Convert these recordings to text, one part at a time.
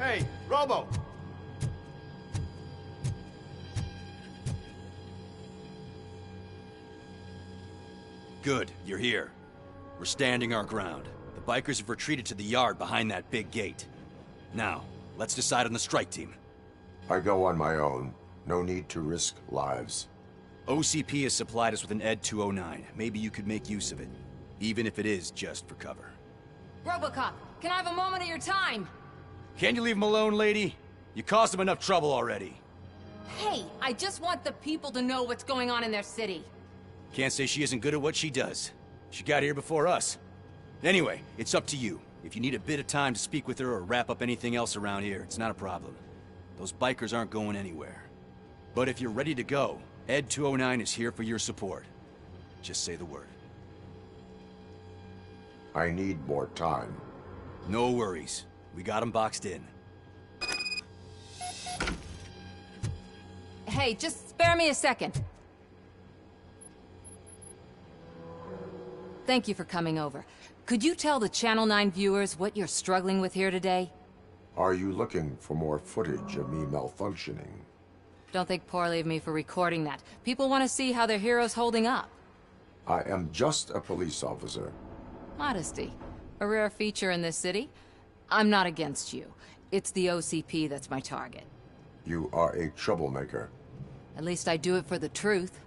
Hey, Robo! Good, you're here. We're standing our ground. The bikers have retreated to the yard behind that big gate. Now, let's decide on the strike team. I go on my own. No need to risk lives. OCP has supplied us with an ED-209. Maybe you could make use of it, even if it is just for cover. Robocop, can I have a moment of your time? Can you leave him alone, lady? You caused him enough trouble already. Hey, I just want the people to know what's going on in their city. Can't say she isn't good at what she does. She got here before us. Anyway, it's up to you. If you need a bit of time to speak with her or wrap up anything else around here, it's not a problem. Those bikers aren't going anywhere. But if you're ready to go, ED-209 is here for your support. Just say the word. I need more time. No worries. We got him boxed in. Hey, just spare me a second. Thank you for coming over. Could you tell the Channel 9 viewers what you're struggling with here today? Are you looking for more footage of me malfunctioning? Don't think poorly of me for recording that. People want to see how their hero's holding up. I am just a police officer. Modesty. A rare feature in this city. I'm not against you. It's the OCP that's my target. You are a troublemaker. At least I do it for the truth.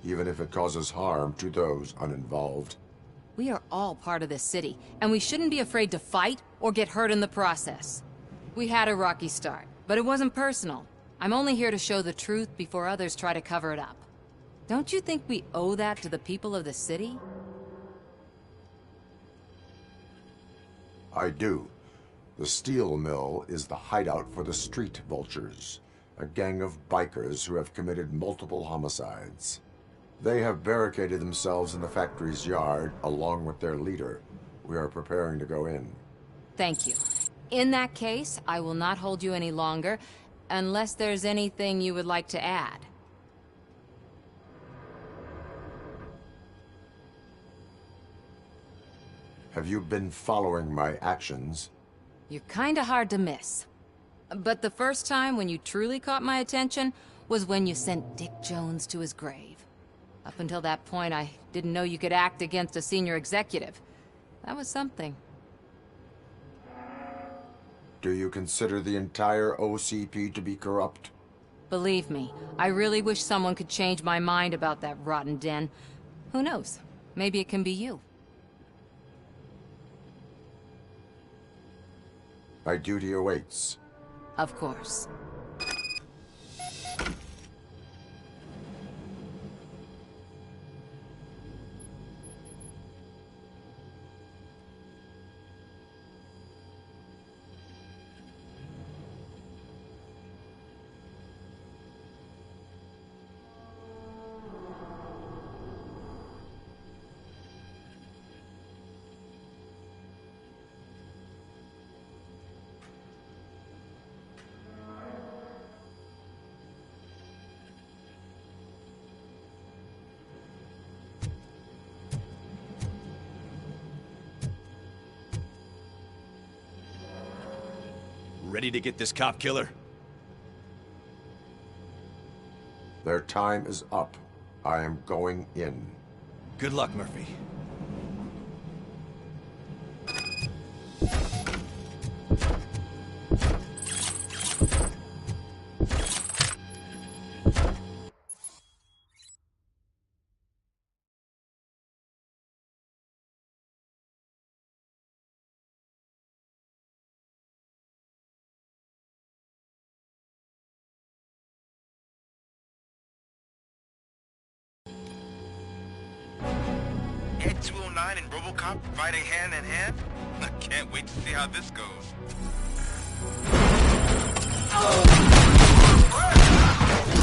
Even if it causes harm to those uninvolved. We are all part of this city, and we shouldn't be afraid to fight or get hurt in the process. We had a rocky start, but it wasn't personal. I'm only here to show the truth before others try to cover it up. Don't you think we owe that to the people of the city? I do. The steel mill is the hideout for the street vultures, a gang of bikers who have committed multiple homicides. They have barricaded themselves in the factory's yard, along with their leader. We are preparing to go in. Thank you. In that case, I will not hold you any longer, unless there's anything you would like to add. Have you been following my actions? You're kinda hard to miss. But the first time when you truly caught my attention was when you sent Dick Jones to his grave. Up until that point, I didn't know you could act against a senior executive. That was something. Do you consider the entire OCP to be corrupt? Believe me, I really wish someone could change my mind about that rotten den. Who knows? Maybe it can be you. My duty awaits. Of course. Ready to get this cop killer? Their time is up. I am going in. Good luck, Murphy. ED-209 and Robocop fighting hand in hand? I can't wait to see how this goes.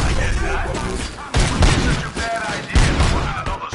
I get that. This is a bad idea. Another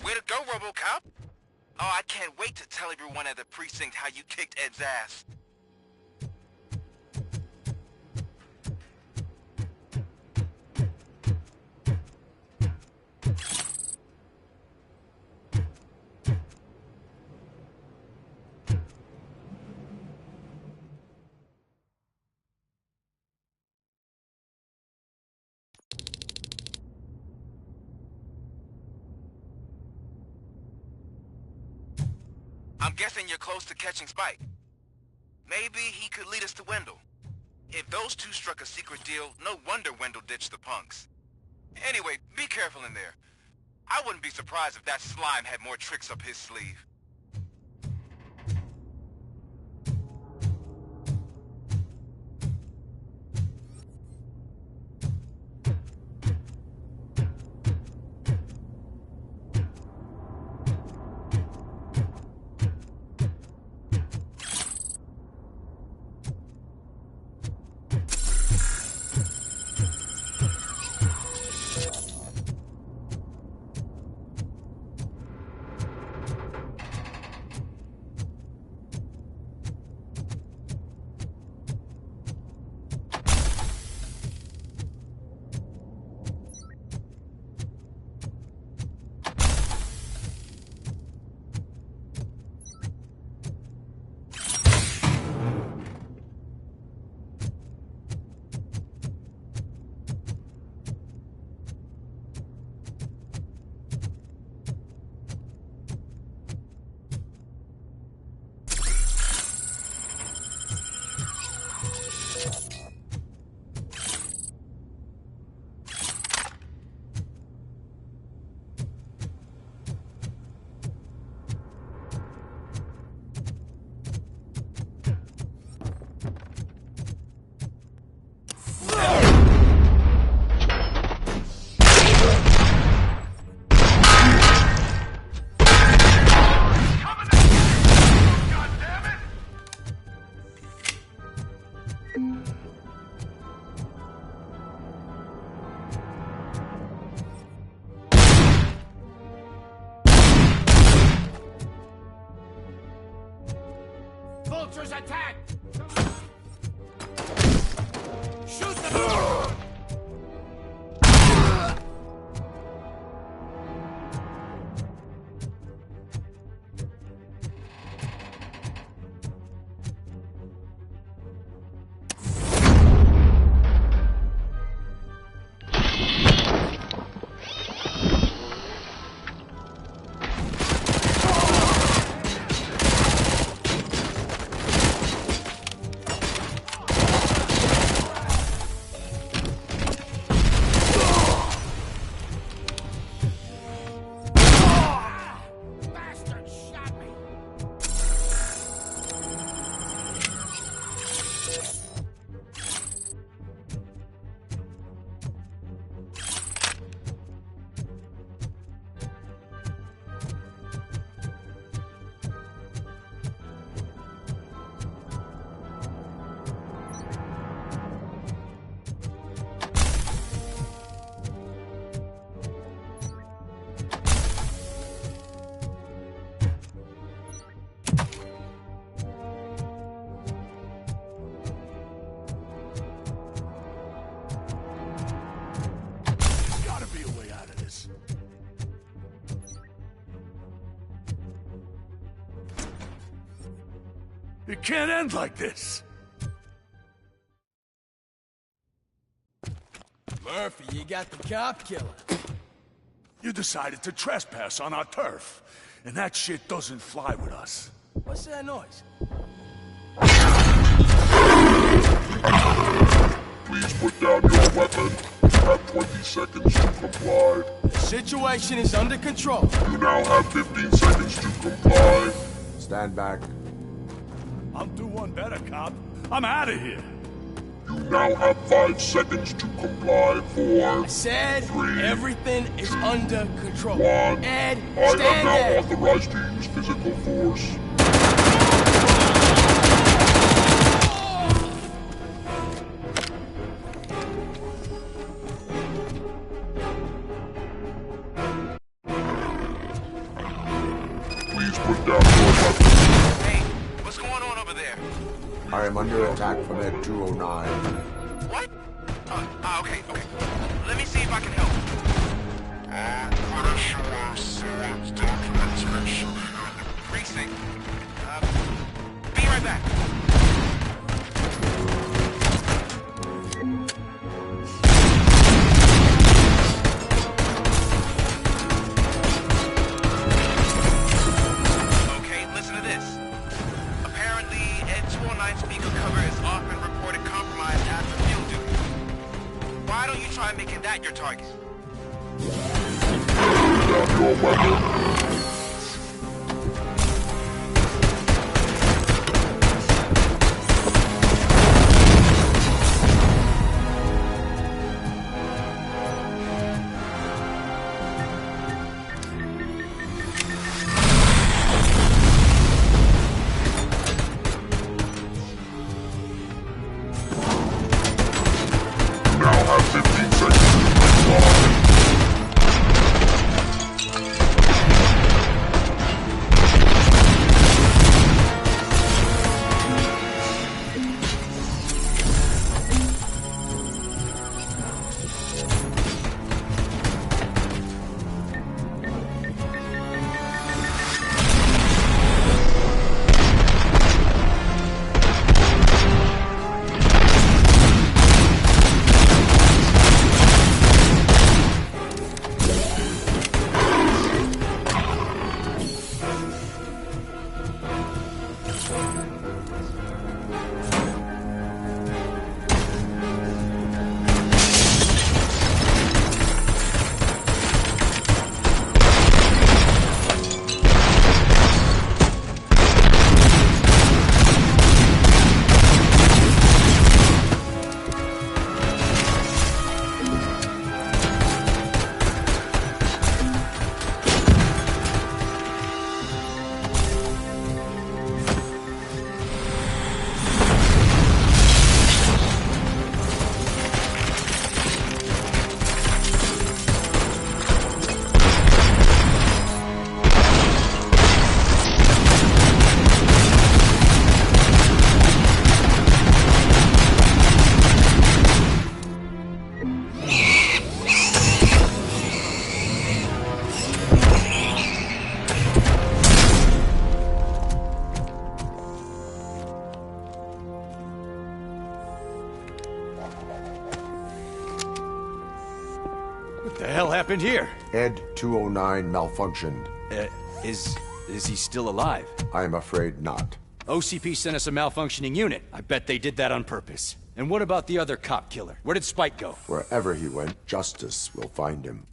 Way to go, Robocop! Oh, I can't wait to tell everyone at the precinct how you kicked Ed's ass. I'm guessing you're close to catching Spike. Maybe he could lead us to Wendell. If those two struck a secret deal, no wonder Wendell ditched the punks. Anyway, be careful in there. I wouldn't be surprised if that slime had more tricks up his sleeve. Vultures attack! Shoot them! It can't end like this. Murphy, you got the cop killer. You decided to trespass on our turf, and that shit doesn't fly with us. What's that noise? Please put down your weapon. You have 20 seconds to comply. The situation is under control. You now have 15 seconds to comply. Stand back. I'll do one better, cop. I'm out of here. You now have 5 seconds to comply. 4, I said 3, everything is under control. 1. Ed, I am stand now there. authorized to use physical force. Please put down your weapon. Hey, what's going on over there? I am under attack from Ed 209. What? Okay. Let me see if I can help. Precinct. Be right back. Okay, listen to this. Apparently, Ed 209 speaker cover is off and reported compromised after field duty. Why don't you try making that your target? Put down your weapon. Now have 15 seconds to comply. What the hell happened here? Ed 209 malfunctioned. Is he still alive? I am afraid not. OCP sent us a malfunctioning unit. I bet they did that on purpose. And what about the other cop killer? Where did Spike go? Wherever he went, justice will find him.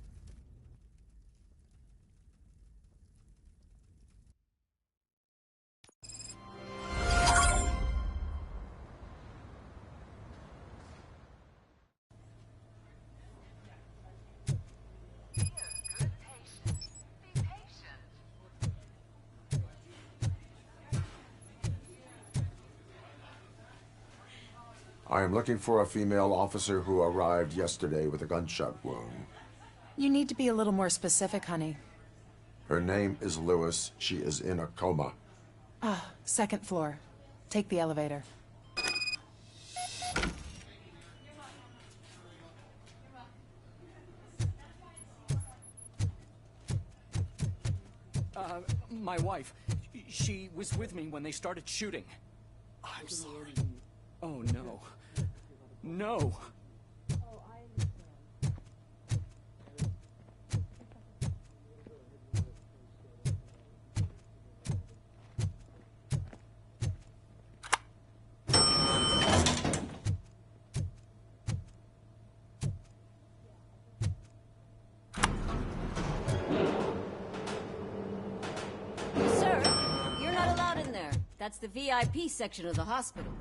I am looking for a female officer who arrived yesterday with a gunshot wound. You need to be a little more specific, honey. Her name is Lewis. She is in a coma. Second floor. Take the elevator. My wife. She was with me when they started shooting. I'm sorry. Oh, no. No! Sir, you're not allowed in there. That's the VIP section of the hospital.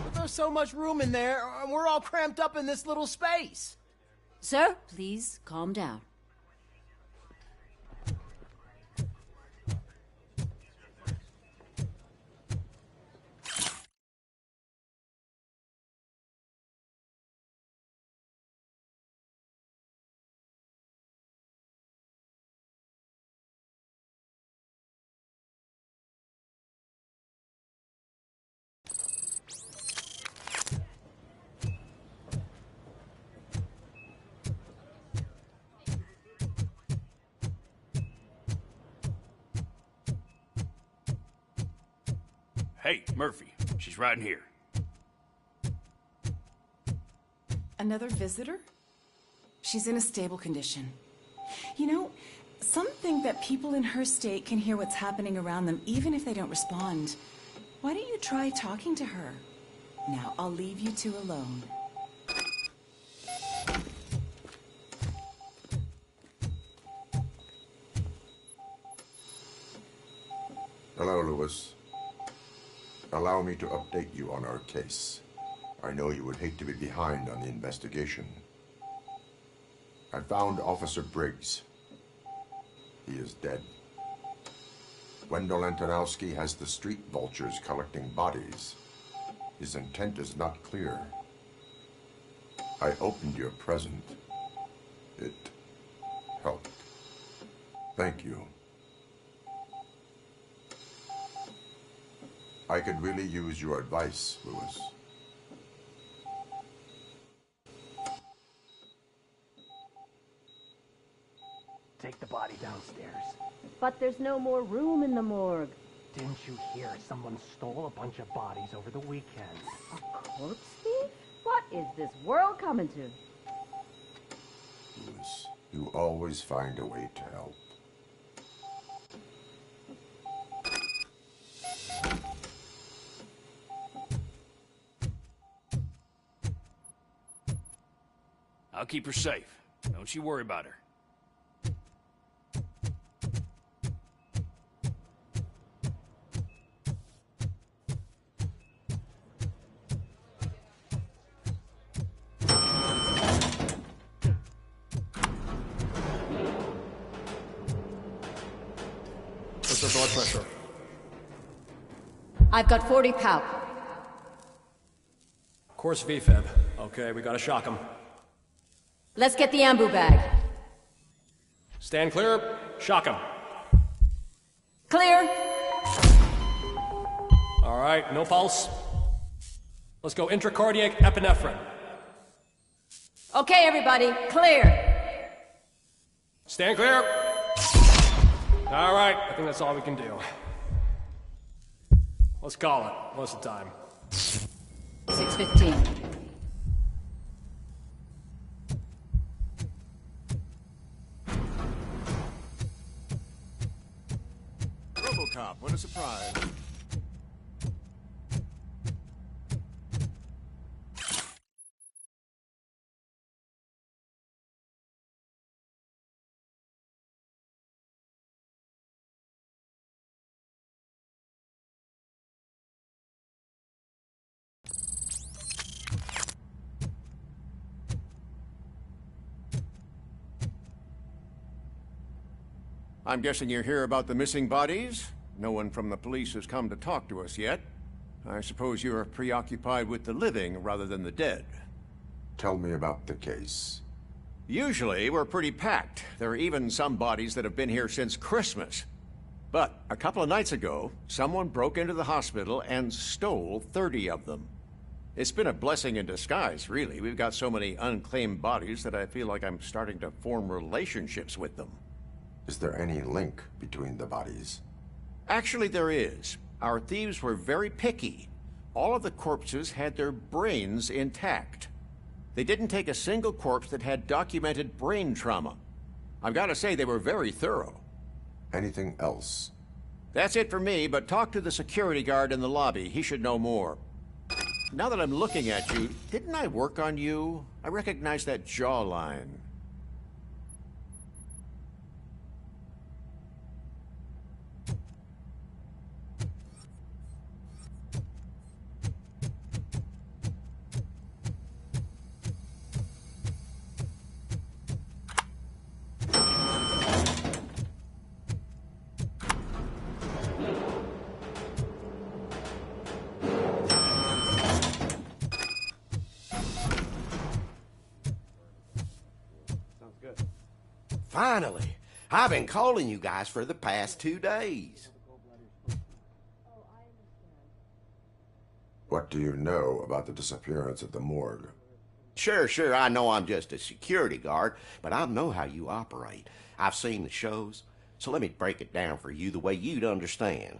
But there's so much room in there, and we're all cramped up in this little space. Sir, please calm down. Hey, Murphy. She's right in here. Another visitor? She's in a stable condition. You know, some think that people in her state can hear what's happening around them even if they don't respond. Why don't you try talking to her? Now, I'll leave you two alone. Hello, Lewis. Allow me to update you on our case. I know you would hate to be behind on the investigation. I found Officer Briggs. He is dead. Wendell Antonowski has the street vultures collecting bodies. His intent is not clear. I opened your present. It helped. Thank you. I could really use your advice, Lewis. Take the body downstairs. But there's no more room in the morgue. Didn't you hear someone stole a bunch of bodies over the weekend? A corpse thief? What is this world coming to? Lewis, you always find a way to help. I'll keep her safe. Don't you worry about her. What's your blood pressure? I've got 40 pow. Course VFib. Okay, we gotta shock him. Let's get the ambu bag. Stand clear. Shock him. Clear. All right, no pulse. Let's go intracardiac epinephrine. Okay, everybody, clear. Stand clear. All right, I think that's all we can do. Let's call it. What's the time? 6:15. Robocop, what a surprise. I'm guessing you're here about the missing bodies? No one from the police has come to talk to us yet. I suppose you're preoccupied with the living rather than the dead. Tell me about the case. Usually, we're pretty packed. There are even some bodies that have been here since Christmas. But a couple of nights ago, someone broke into the hospital and stole 30 of them. It's been a blessing in disguise, really. We've got so many unclaimed bodies that I feel like I'm starting to form relationships with them. Is there any link between the bodies? Actually, there is. Our thieves were very picky. all of the corpses had their brains intact. They didn't take a single corpse that had documented brain trauma. I've got to say, they were very thorough. Anything else? That's it for me, but talk to the security guard in the lobby. He should know more. Now that I'm looking at you, didn't I work on you? I recognize that jawline. Finally! I've been calling you guys for the past 2 days. What do you know about the disappearance at the morgue? Sure, I know I'm just a security guard, but I know how you operate. I've seen the shows, so let me break it down for you the way you'd understand.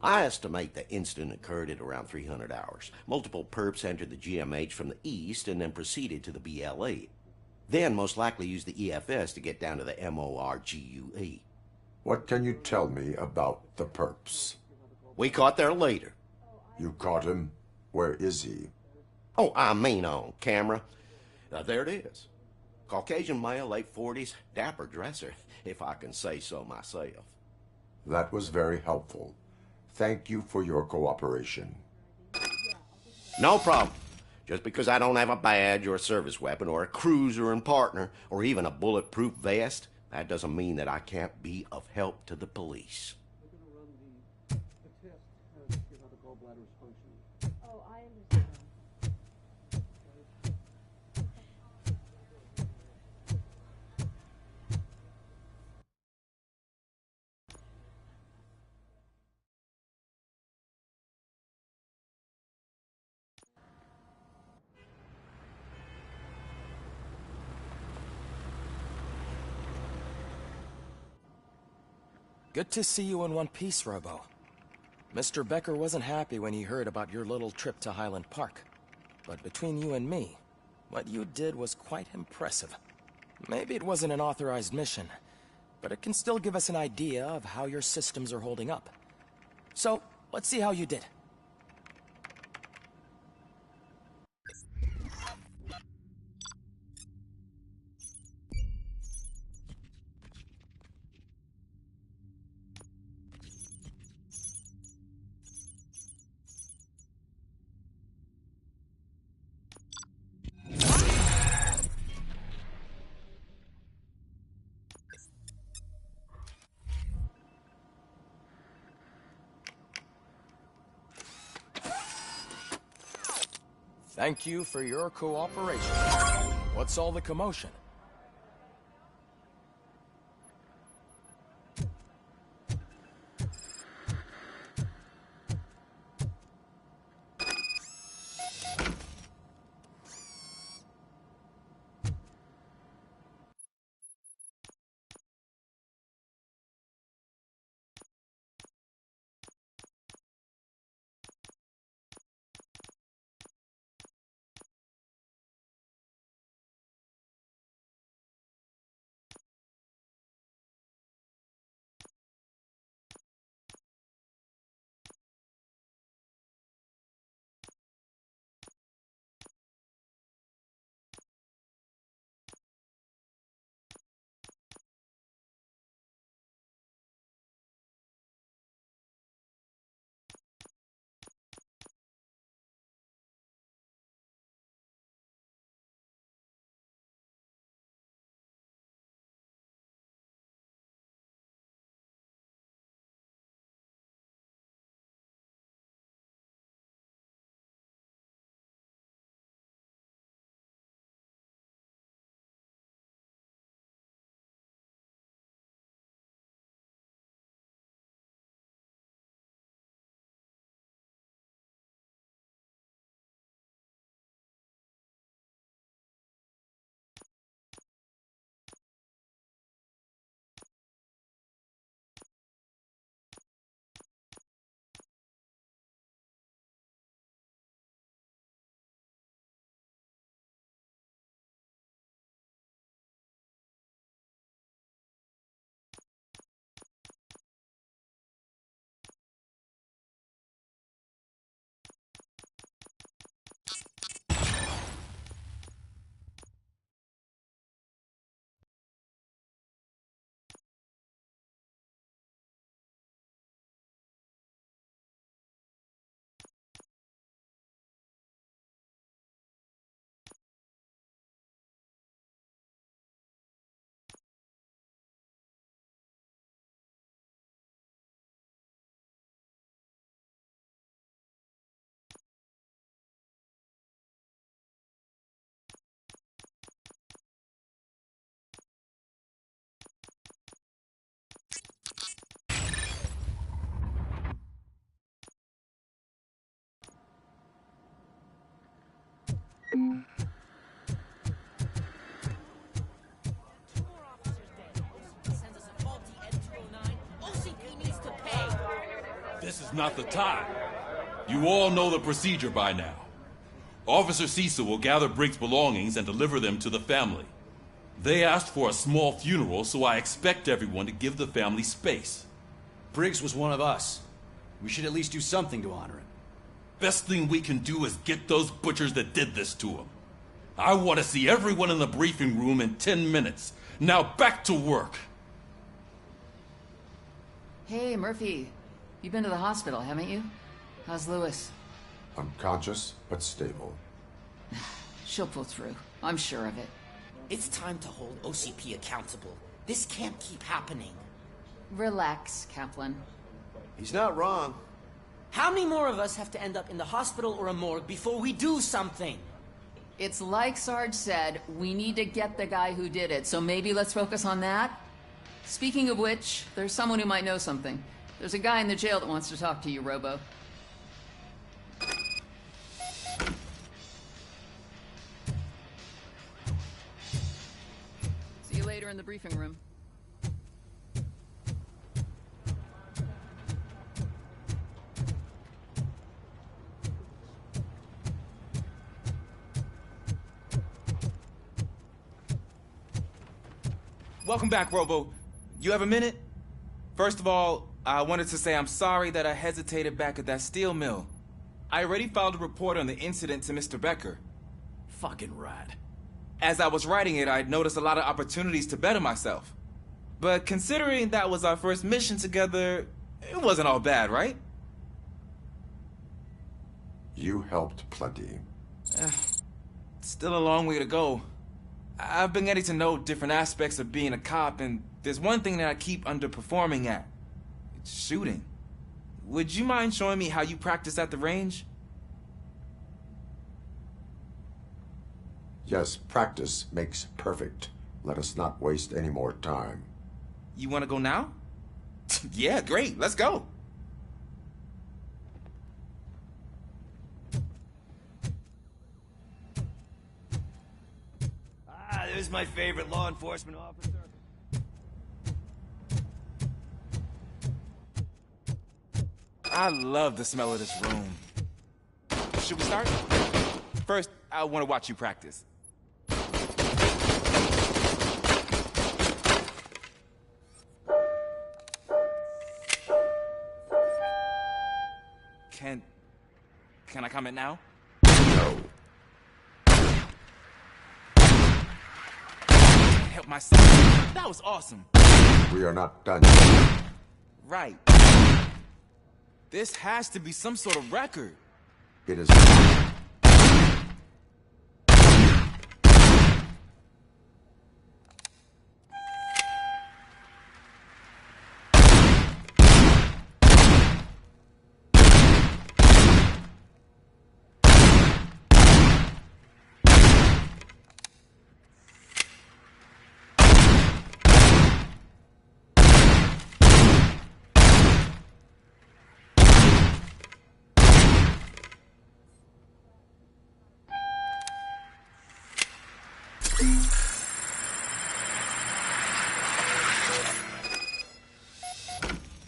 I estimate the incident occurred at around 300 hours. Multiple perps entered the GMH from the east and then proceeded to the BLE. Then most likely used the EFS to get down to the MORGUE. What can you tell me about the perps? We caught their leader. You caught him? Where is he? Oh, I mean on camera. There it is. Caucasian male, late 40s, dapper dresser, if I can say so myself. That was very helpful. Thank you for your cooperation. No problem. Just because I don't have a badge or a service weapon or a cruiser and partner or even a bulletproof vest, that doesn't mean that I can't be of help to the police. Good to see you in one piece, Robo. Mr. Becker wasn't happy when he heard about your little trip to Highland Park. But between you and me, what you did was quite impressive. Maybe it wasn't an authorized mission, but it can still give us an idea of how your systems are holding up. So, let's see how you did. Thank you for your cooperation. What's all the commotion? This is not the time. You all know the procedure by now. Officer Cecil will gather Briggs' belongings and deliver them to the family. They asked for a small funeral, so I expect everyone to give the family space. Briggs was one of us. We should at least do something to honor him. Best thing we can do is get those butchers that did this to him. I want to see everyone in the briefing room in 10 minutes. Now back to work. Hey, Murphy. You've been to the hospital, haven't you? How's Lewis? Unconscious, but stable. She'll pull through. I'm sure of it. It's time to hold OCP accountable. This can't keep happening. Relax, Kaplan. He's not wrong. How many more of us have to end up in the hospital or a morgue before we do something? It's like Sarge said, we need to get the guy who did it, so maybe let's focus on that? Speaking of which, there's someone who might know something. There's a guy in the jail that wants to talk to you, Robo. See you later in the briefing room. Welcome back, Robo. You have a minute? First of all, I wanted to say I'm sorry that I hesitated back at that steel mill. I already filed a report on the incident to Mr. Becker. Fucking rad. As I was writing it, I'd noticed a lot of opportunities to better myself. But considering that was our first mission together, it wasn't all bad, right? You helped plenty. Still a long way to go. I've been getting to know different aspects of being a cop, and there's one thing that I keep underperforming at. It's shooting. Would you mind showing me how you practice at the range? Yes, practice makes perfect. Let us not waste any more time. You want to go now? Yeah, great. Let's go. There's my favorite law enforcement officer. I love the smell of this room. Should we start? First, I want to watch you practice. Can I comment now? No. Help myself. That was awesome. We are not done yet. Right. This has to be some sort of record. It is.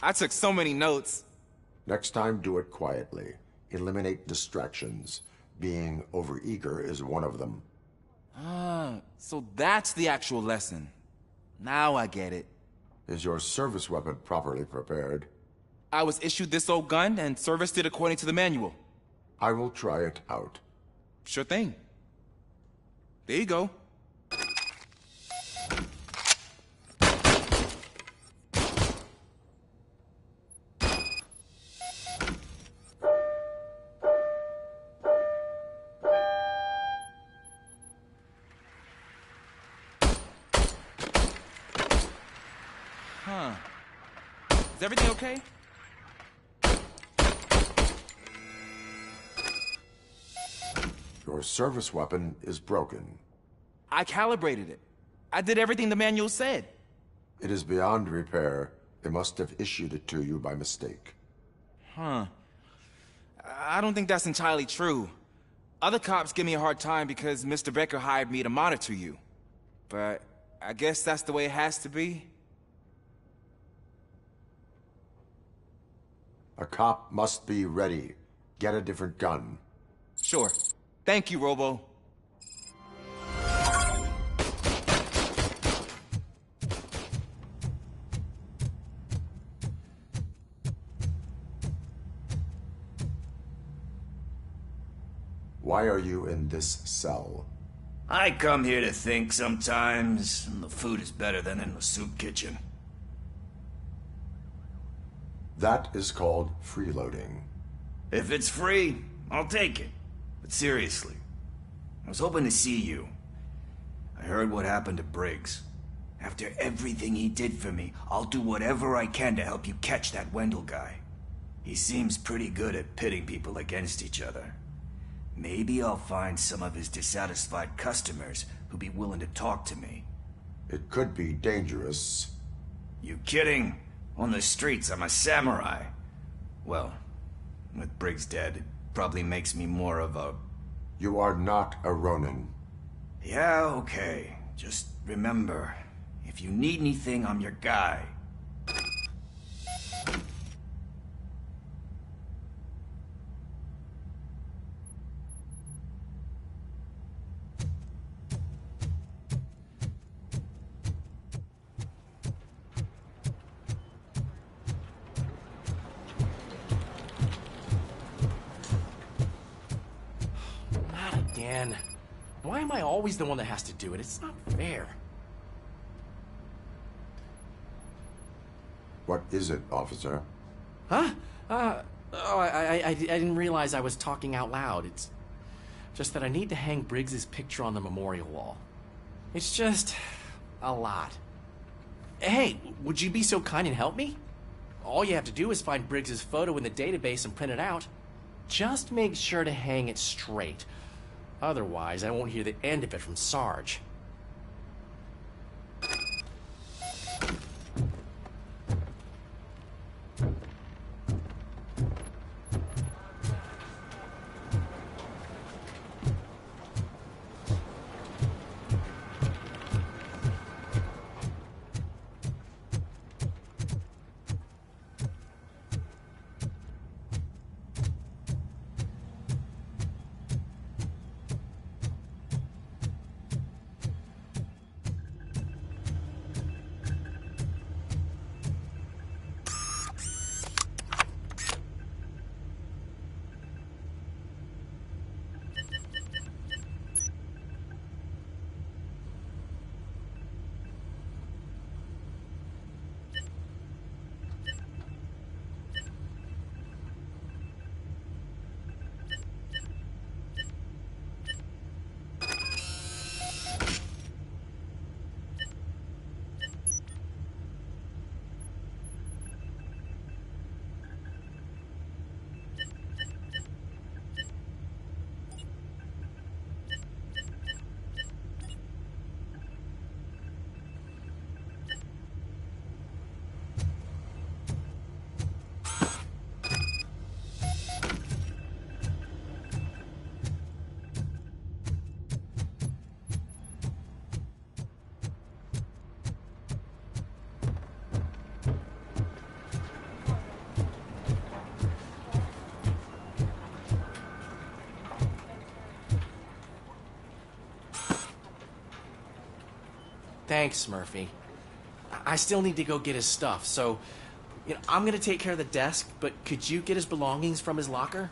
I took so many notes. Next time, do it quietly. Eliminate distractions. Being overeager is one of them. Ah, so that's the actual lesson. Now I get it. Is your service weapon properly prepared? I was issued this old gun and serviced it according to the manual. I will try it out. Sure thing. There you go. Huh. Is everything okay? Your service weapon is broken. I calibrated it. I did everything the manual said. It is beyond repair. They must have issued it to you by mistake. Huh. I don't think that's entirely true. Other cops give me a hard time because Mr. Becker hired me to monitor you. But I guess that's the way it has to be. A cop must be ready. Get a different gun. Sure. Thank you, Robo. Why are you in this cell? I come here to think sometimes, and the food is better than in the soup kitchen. That is called freeloading. If it's free, I'll take it. But seriously, I was hoping to see you. I heard what happened to Briggs. After everything he did for me, I'll do whatever I can to help you catch that Wendell guy. He seems pretty good at pitting people against each other. Maybe I'll find some of his dissatisfied customers who'd be willing to talk to me. It could be dangerous. You kidding? On the streets, I'm a samurai. Well, with Briggs dead, it probably makes me more of a... You are not a Ronin. Yeah, okay. Just remember, if you need anything, I'm your guy. Again. Why am I always the one that has to do it? It's not fair. What is it, officer? Huh? I didn't realize I was talking out loud. It's just that I need to hang Briggs's picture on the memorial wall. It's just a lot. Hey, would you be so kind and help me? All you have to do is find Briggs's photo in the database and print it out. Just make sure to hang it straight. Otherwise, I won't hear the end of it from Sarge. Thanks, Murphy. I still need to go get his stuff, so I'm gonna take care of the desk, but could you get his belongings from his locker?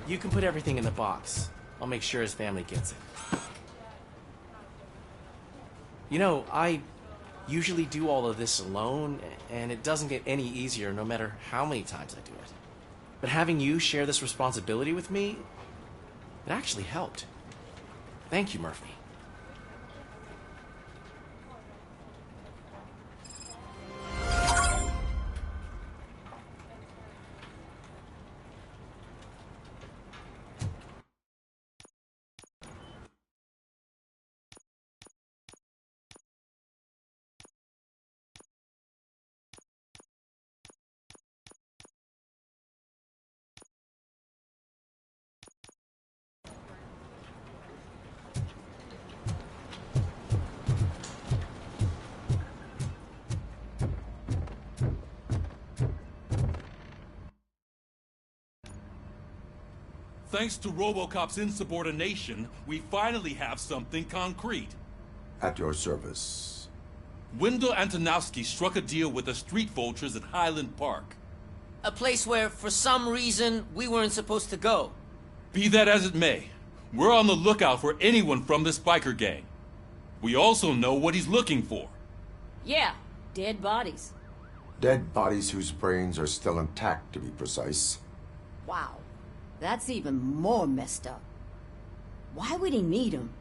You can put everything in the box. I'll make sure his family gets it. I usually do all of this alone, and it doesn't get any easier no matter how many times I do it. But having you share this responsibility with me, it actually helped. Thank you, Murphy. Thanks to Robocop's insubordination, we finally have something concrete. At your service. Wendell Antonowski struck a deal with the street vultures at Highland Park. A place where, for some reason, we weren't supposed to go. Be that as it may, we're on the lookout for anyone from this biker gang. We also know what he's looking for. Yeah, dead bodies. Dead bodies whose brains are still intact, to be precise. Wow, that's even more messed up. Why would he need them?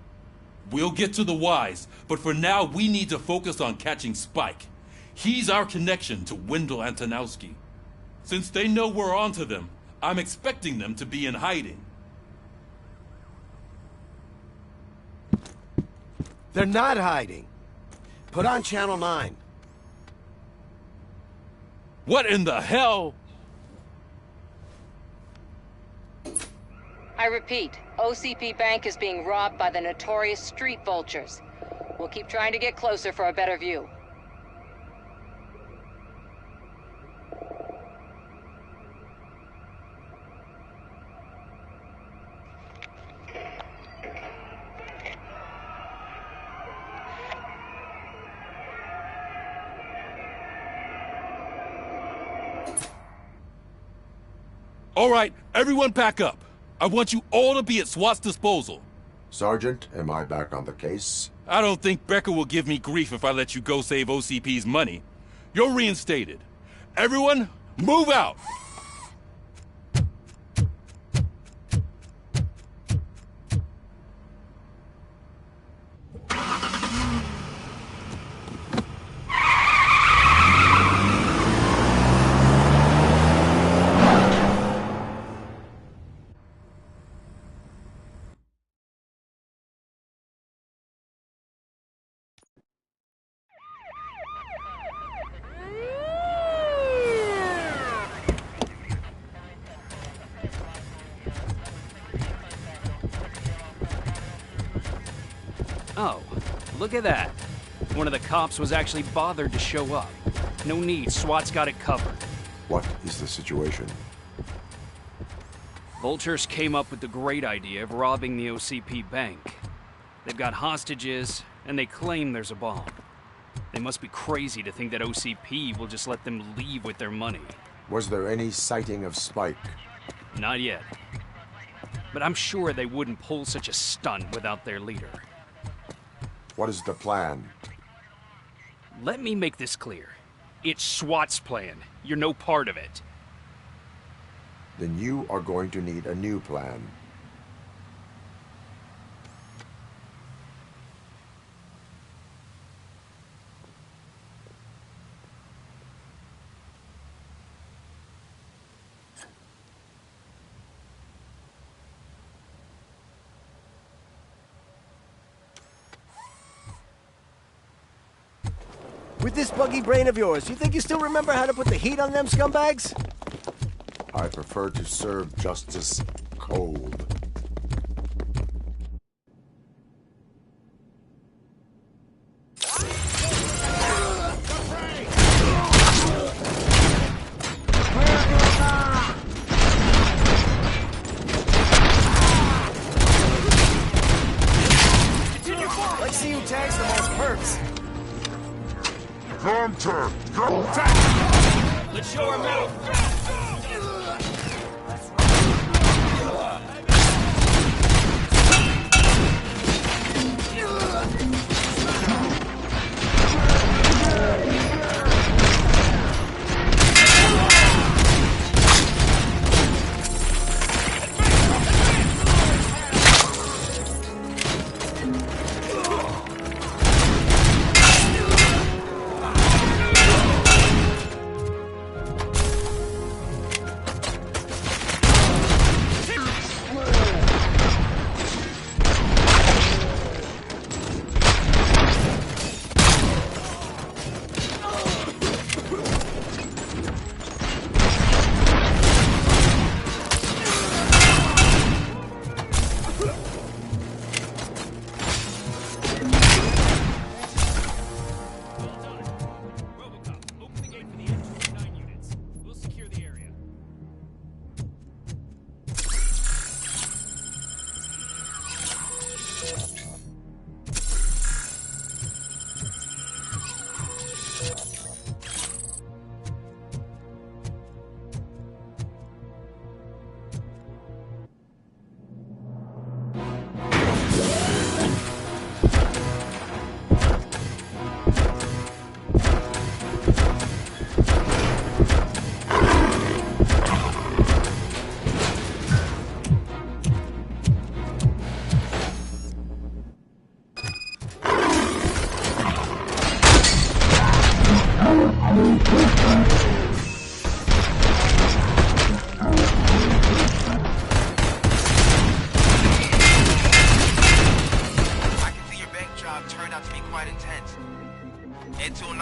We'll get to the whys, but for now we need to focus on catching Spike. He's our connection to Wendell Antonowski. Since they know we're onto them, I'm expecting them to be in hiding. They're not hiding. Put on Channel 9. What in the hell? I repeat, OCP Bank is being robbed by the notorious street vultures. We'll keep trying to get closer for a better view. All right, everyone pack up. I want you all to be at SWAT's disposal. Sergeant, am I back on the case? I don't think Becker will give me grief if I let you go save OCP's money. You're reinstated. Everyone, move out! Oh, look at that. One of the cops was actually bothered to show up. No need, SWAT's got it covered. What is the situation? Vultures came up with the great idea of robbing the OCP bank. They've got hostages, and they claim there's a bomb. They must be crazy to think that OCP will just let them leave with their money. Was there any sighting of Spike? Not yet. But I'm sure they wouldn't pull such a stunt without their leader. What is the plan? Let me make this clear. It's SWAT's plan. You're no part of it. Then you are going to need a new plan. With this buggy brain of yours, you think you still remember how to put the heat on them scumbags? I prefer to serve justice cold. Like see who tags the most perks. Contact! Let's show him out!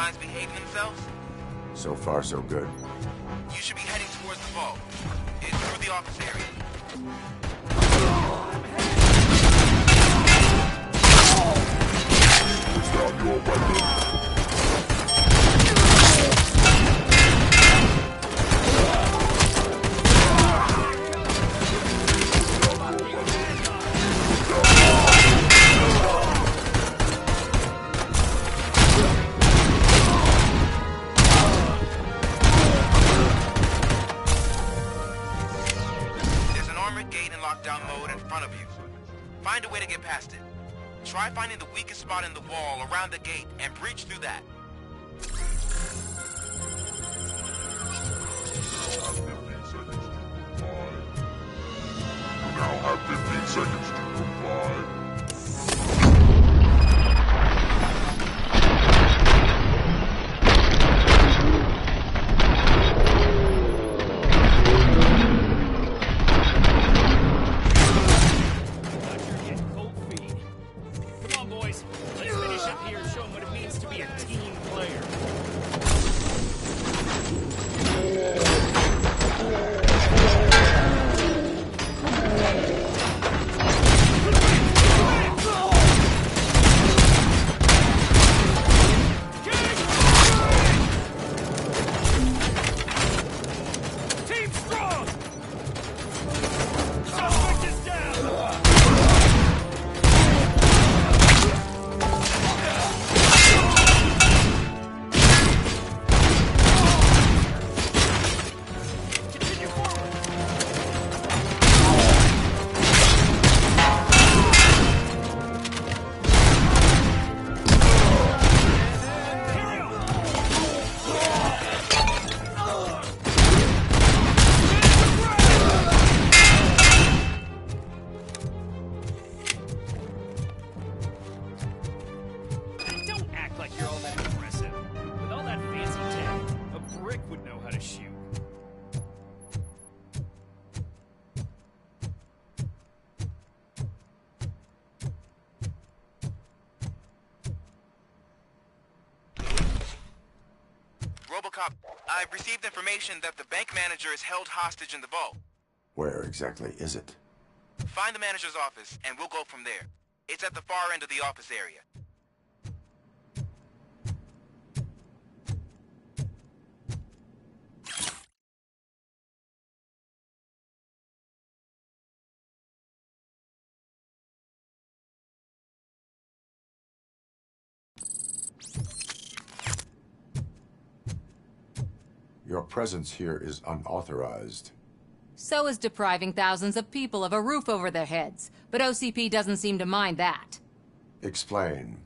clients behaving themselves? So far, so good. You should be heading towards the vault. It's through the office area. Put down your weapon. Find a way to get past it. Try finding the weakest spot in the wall around the gate and breach through that. You now have 15 seconds to comply. Robocop, I've received information that the bank manager is held hostage in the vault. Where exactly is it? Find the manager's office, and we'll go from there. It's at the far end of the office area. Your presence here is unauthorized. So is depriving thousands of people of a roof over their heads. But OCP doesn't seem to mind that. Explain.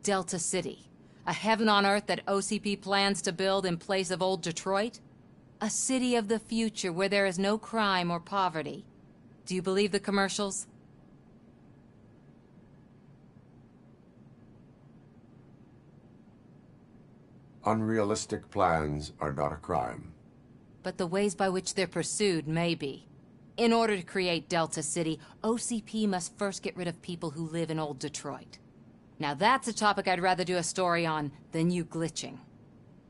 Delta City. A heaven on earth that OCP plans to build in place of old Detroit? A city of the future where there is no crime or poverty. Do you believe the commercials? Unrealistic plans are not a crime. But the ways by which they're pursued may be. In order to create Delta City, OCP must first get rid of people who live in old Detroit. Now that's a topic I'd rather do a story on than you glitching.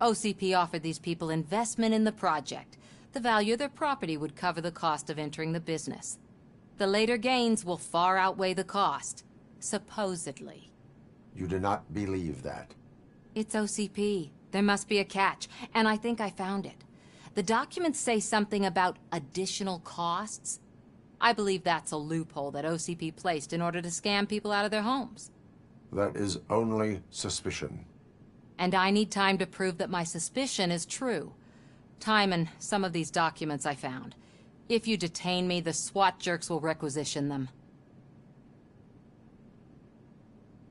OCP offered these people investment in the project. The value of their property would cover the cost of entering the business. The later gains will far outweigh the cost, supposedly. You do not believe that. It's OCP. There must be a catch, and I think I found it. The documents say something about additional costs. I believe that's a loophole that OCP placed in order to scam people out of their homes. That is only suspicion. And I need time to prove that my suspicion is true. Time and some of these documents I found. If you detain me, the SWAT jerks will requisition them.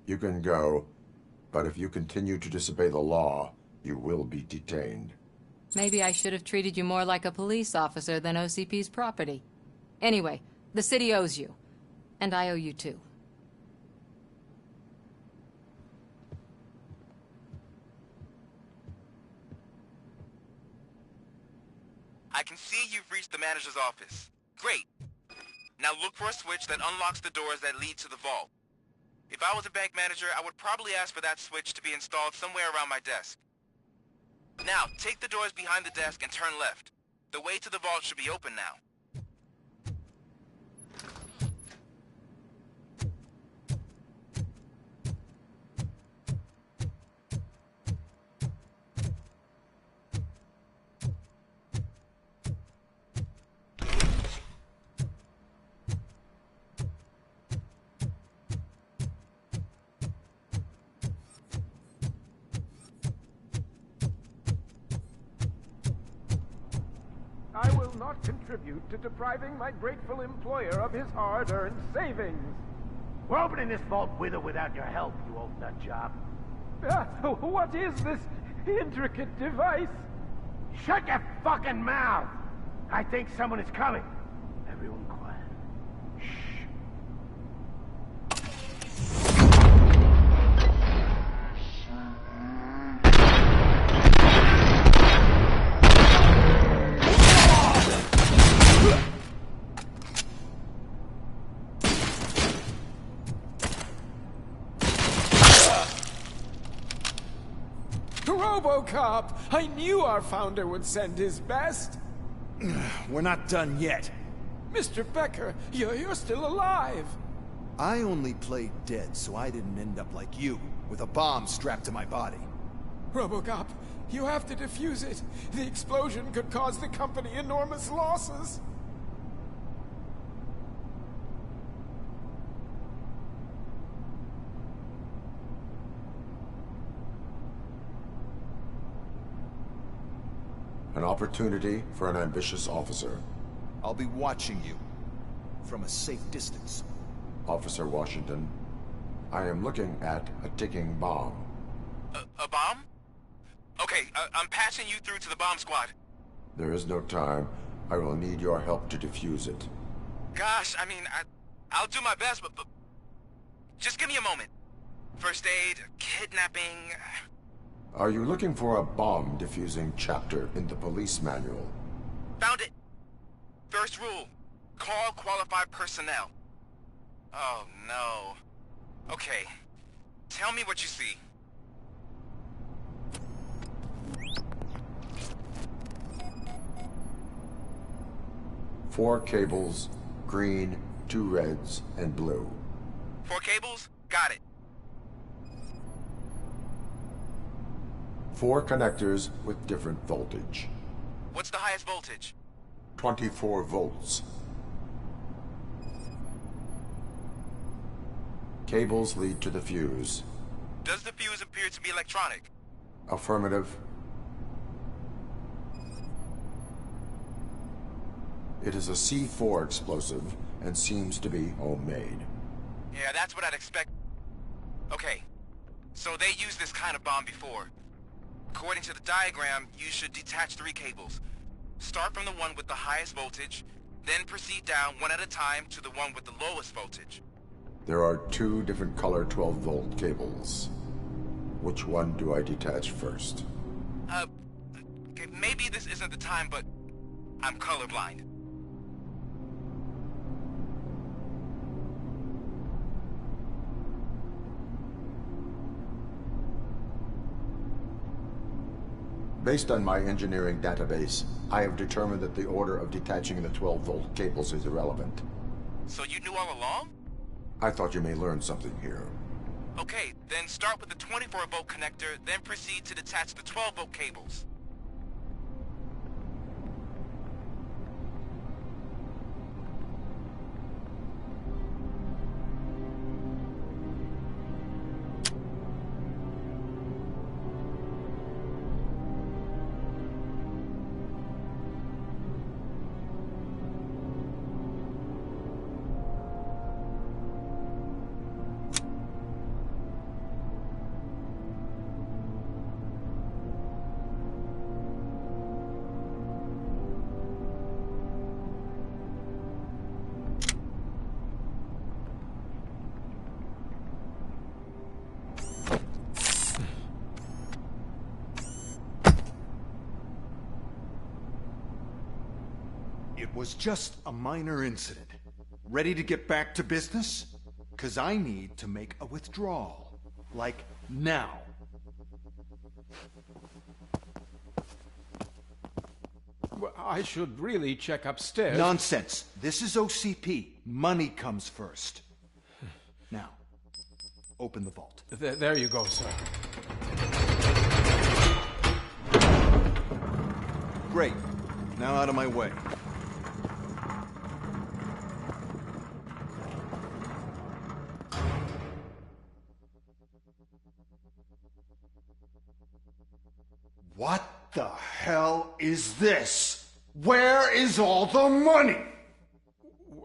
You can go, but if you continue to disobey the law, you will be detained. Maybe I should have treated you more like a police officer than OCP's property. Anyway, the city owes you. And I owe you too. I can see you've reached the manager's office. Great. Now look for a switch that unlocks the doors that lead to the vault. If I was a bank manager, I would probably ask for that switch to be installed somewhere around my desk. Now, take the doors behind the desk and turn left. The way to the vault should be open now. I will not contribute to depriving my grateful employer of his hard-earned savings. We're opening this vault with or without your help, you old nut job. What is this intricate device? Shut your fucking mouth! I think someone is coming. Everyone quiet. Shh. Robocop! I knew our founder would send his best. We're not done yet. Mr. Becker, you're still alive. I only played dead so I didn't end up like you, with a bomb strapped to my body. Robocop, you have to defuse it. The explosion could cause the company enormous losses. An opportunity for an ambitious officer. I'll be watching you from a safe distance. Officer Washington, I am looking at a ticking bomb. A bomb? Okay, I'm passing you through to the bomb squad. There is no time. I will need your help to defuse it. Gosh, I mean, I'll do my best, but just give me a moment. First aid, kidnapping... Are you looking for a bomb defusing chapter in the police manual? Found it! First rule, call qualified personnel. Oh, no. Okay, tell me what you see. Four cables, green, 2 reds, and blue. 4 cables? Got it. 4 connectors with different voltage. What's the highest voltage? 24 volts. Cables lead to the fuse. Does the fuse appear to be electronic? Affirmative. It is a C4 explosive and seems to be homemade. Yeah, that's what I'd expect. Okay, so they used this kind of bomb before. According to the diagram, you should detach 3 cables. Start from the one with the highest voltage, then proceed down one at a time to the one with the lowest voltage. There are 2 different color 12-volt cables. Which one do I detach first? Okay, maybe this isn't the time, but I'm colorblind. Based on my engineering database, I have determined that the order of detaching the 12-volt cables is irrelevant. So you knew all along? I thought you may learn something here. Okay, then start with the 24-volt connector, then proceed to detach the 12-volt cables. It was just a minor incident. Ready to get back to business? 'Cause I need to make a withdrawal. Like, now. Well, I should really check upstairs. Nonsense. This is OCP. Money comes first. Now, open the vault. There you go, sir. Great. Now out of my way. What the hell is this? Where is all the money?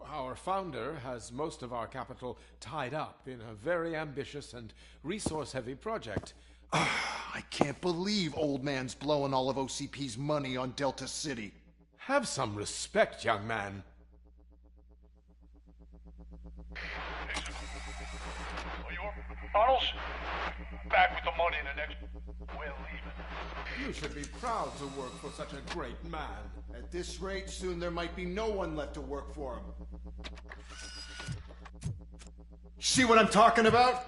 Our founder has most of our capital tied up in a very ambitious and resource-heavy project. I can't believe old man's blowing all of OCP's money on Delta City. Have some respect, young man. Arnold's back with the money in the next... We're leaving. You should be proud to work for such a great man. At this rate, soon there might be no one left to work for him. See what I'm talking about?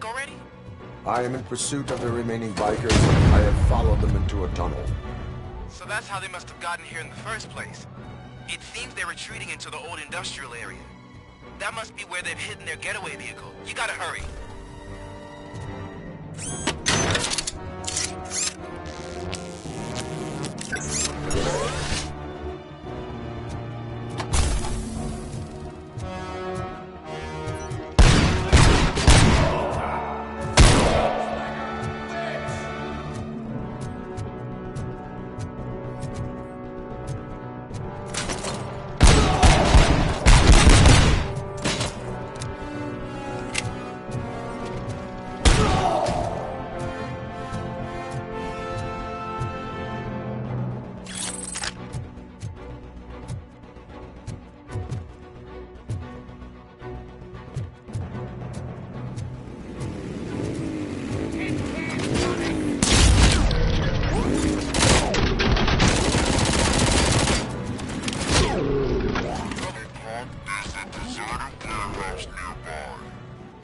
Already? I am in pursuit of the remaining bikers. I have followed them into a tunnel. So that's how they must have gotten here in the first place. It seems they're retreating into the old industrial area. That must be where they've hidden their getaway vehicle. You gotta hurry.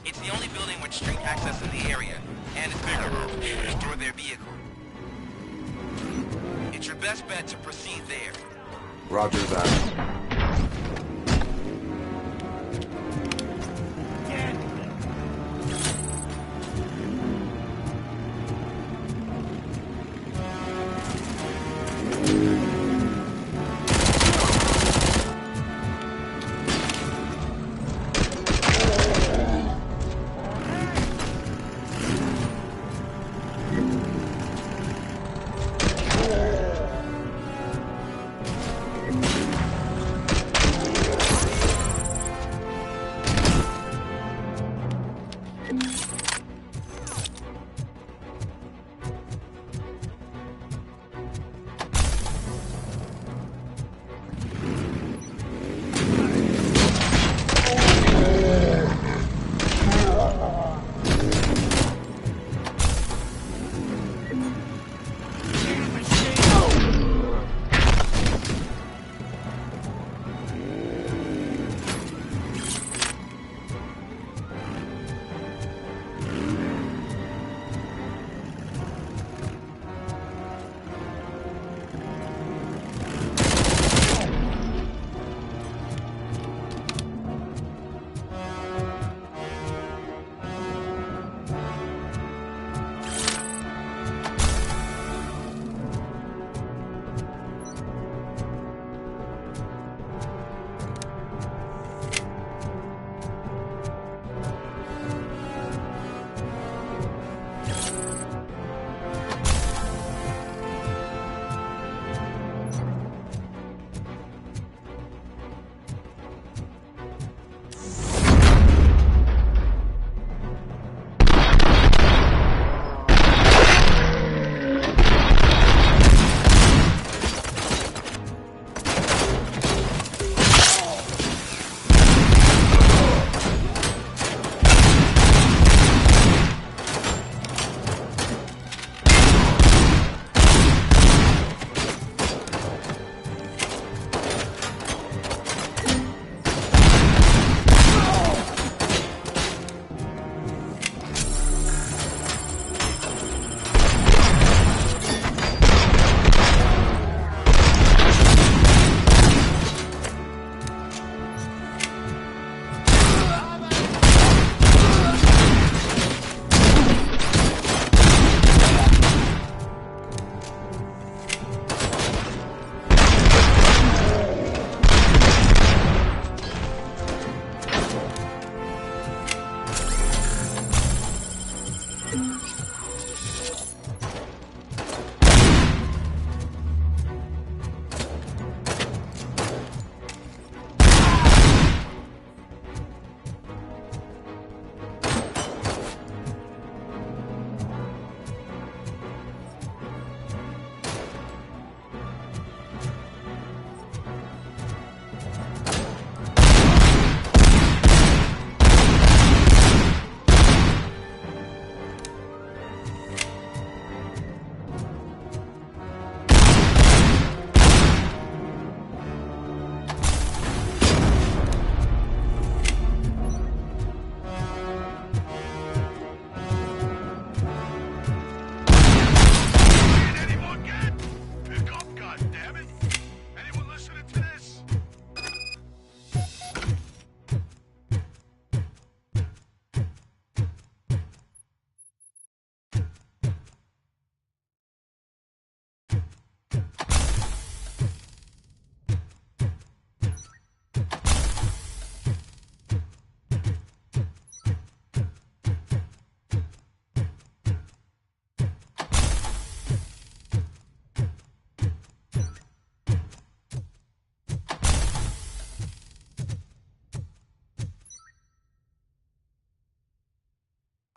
It's the only building with street access in the area, and it's big enough to store their vehicle. It's your best bet to proceed there. Roger that.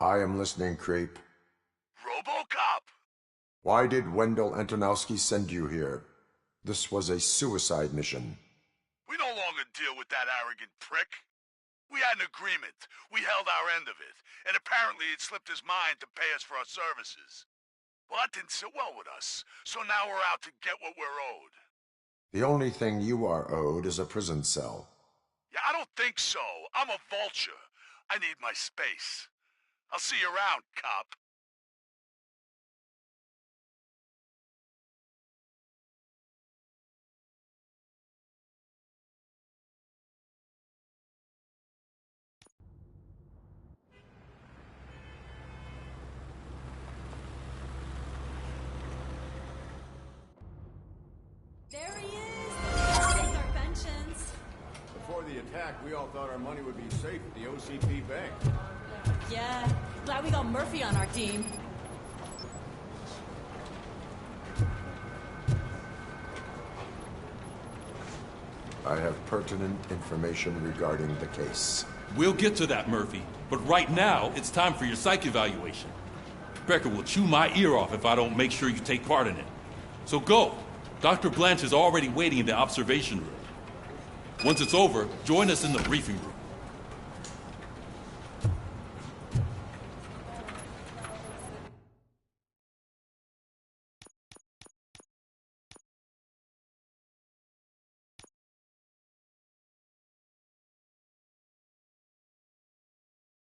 I am listening, creep. Robocop! Why did Wendell Antonowski send you here? This was a suicide mission. We no longer deal with that arrogant prick. We had an agreement. We held our end of it. And apparently it slipped his mind to pay us for our services. Well, that didn't sit well with us. So now we're out to get what we're owed. The only thing you are owed is a prison cell. Yeah, I don't think so. I'm a vulture. I need my space. I'll see you around, cop. There he is! Take our pensions. Before the attack, we all thought our money would be safe at the OCP bank. Yeah, glad we got Murphy on our team. I have pertinent information regarding the case. We'll get to that, Murphy. But right now, it's time for your psych evaluation. Becker will chew my ear off if I don't make sure you take part in it. So go. Dr. Blanche is already waiting in the observation room. Once it's over, join us in the briefing room.